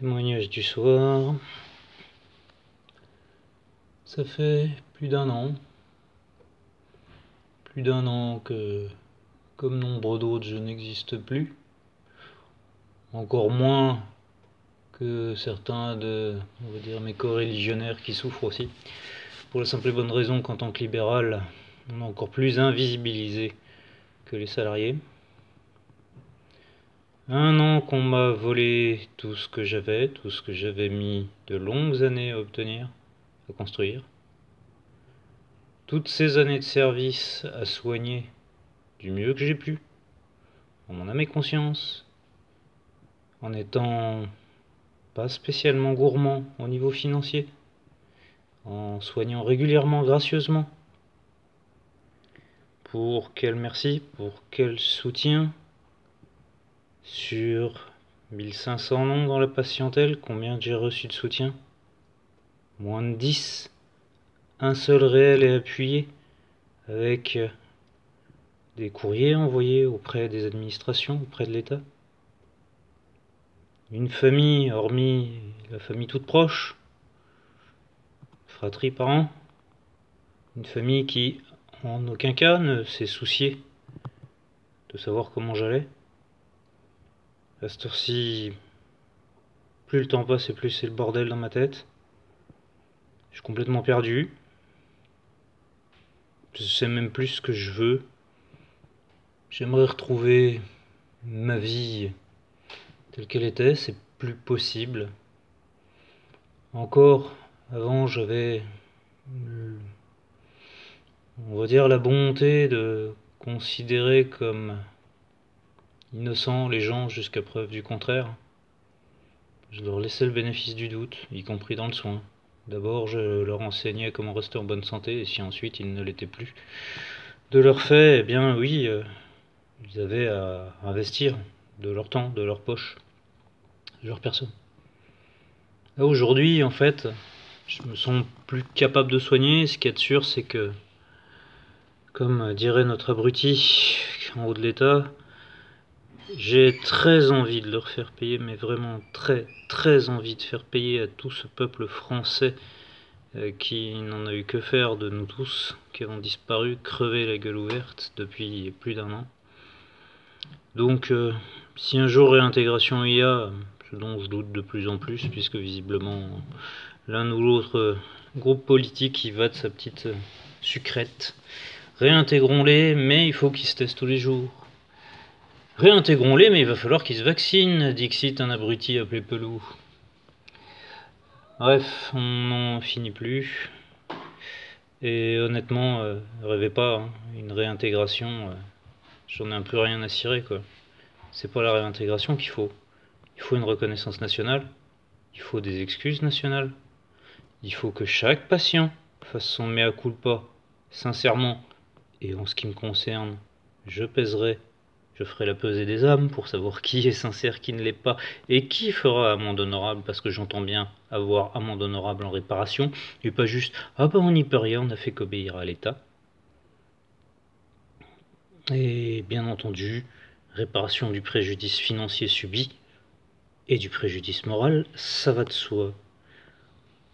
Témoignage du soir. Ça fait plus d'un an que, comme nombre d'autres, je n'existe plus. Encore moins que certains de, on va dire, mes coreligionnaires qui souffrent aussi. Pour la simple et bonne raison qu'en tant que libéral, on est encore plus invisibilisé que les salariés. Un an qu'on m'a volé tout ce que j'avais mis de longues années à obtenir, à construire. Toutes ces années de service à soigner du mieux que j'ai pu, en mon âme et conscience, en étant pas spécialement gourmand au niveau financier, en soignant régulièrement, gracieusement. Pour quel merci, pour quel soutien? Sur 1500 noms dans la patientèle, combien j'ai reçu de soutien? Moins de 10. Un seul réel et appuyé, avec des courriers envoyés auprès des administrations, auprès de l'État. Une famille, hormis la famille toute proche, fratrie, parents, une famille qui en aucun cas ne s'est souciée de savoir comment j'allais. À cette heure-ci, plus le temps passe et plus c'est le bordel dans ma tête. Je suis complètement perdu. Je sais même plus ce que je veux. J'aimerais retrouver ma vie telle qu'elle était, c'est plus possible. Encore, avant, j'avais, on va dire, la bonté de considérer comme innocents les gens jusqu'à preuve du contraire. Je leur laissais le bénéfice du doute, y compris dans le soin. D'abord, je leur enseignais comment rester en bonne santé, et si ensuite ils ne l'étaient plus de leur fait, eh bien oui, ils avaient à investir de leur temps, de leur poche, de leur personne. Là, aujourd'hui, en fait, je me sens plus capable de soigner. Ce qu'il y a de sûr, c'est que, comme dirait notre abruti en haut de l'État, j'ai très envie de leur faire payer, mais vraiment très envie de faire payer à tout ce peuple français qui n'en a eu que faire de nous tous, qui avons disparu, crevé la gueule ouverte depuis plus d'un an. Donc, si un jour réintégration y a, ce dont je doute de plus en plus, puisque visiblement l'un ou l'autre groupe politique y va de sa petite sucrète, réintégrons-les, mais il faut qu'ils se testent tous les jours. Réintégrons-les, mais il va falloir qu'ils se vaccinent, dixit un abruti appelé Pelou. Bref, on n'en finit plus. Et honnêtement, rêvez pas, hein, une réintégration, j'en ai un peu rien à cirer, quoi. C'est pas la réintégration qu'il faut. Il faut une reconnaissance nationale, il faut des excuses nationales, il faut que chaque patient fasse son mea culpa, sincèrement, et en ce qui me concerne, je pèserai, je ferai la pesée des âmes pour savoir qui est sincère, qui ne l'est pas, et qui fera amende honorable, parce que j'entends bien avoir amende honorable en réparation, et pas juste « Ah ben on n'y peut rien, on n'a fait qu'obéir à l'État ». Et bien entendu, réparation du préjudice financier subi, et du préjudice moral, ça va de soi.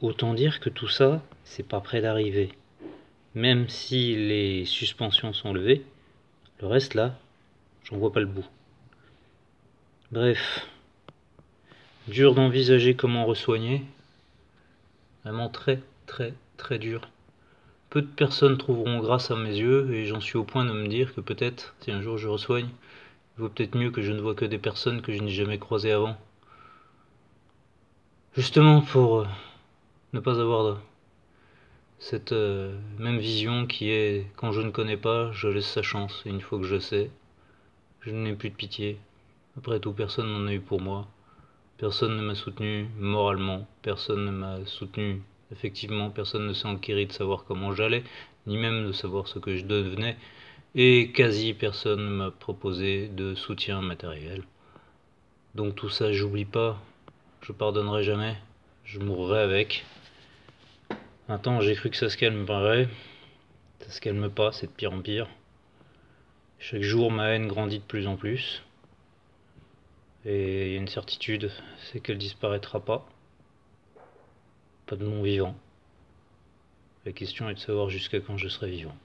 Autant dire que tout ça, c'est pas près d'arriver. Même si les suspensions sont levées, le reste là, j'en vois pas le bout. Bref, dur d'envisager comment ressoigner. Vraiment très dur. Peu de personnes trouveront grâce à mes yeux, et j'en suis au point de me dire que peut-être, si un jour je ressoigne, il vaut peut-être mieux que je ne vois que des personnes que je n'ai jamais croisées avant. Justement pour ne pas avoir cette même vision qui est quand je ne connais pas, je laisse sa chance, et une fois que je sais, je n'ai plus de pitié. Après tout, personne n'en a eu pour moi. Personne ne m'a soutenu moralement, personne ne m'a soutenu effectivement, personne ne s'est enquéri de savoir comment j'allais, ni même de savoir ce que je devenais, et quasi personne ne m'a proposé de soutien matériel. Donc tout ça, j'oublie pas, je pardonnerai jamais, je mourrai avec. Un temps, j'ai cru que ça se calmerait, ça se calme pas, c'est de pire en pire. Chaque jour, ma haine grandit de plus en plus. Et il y a une certitude, c'est qu'elle disparaîtra pas. Pas de mon vivant. La question est de savoir jusqu'à quand je serai vivant.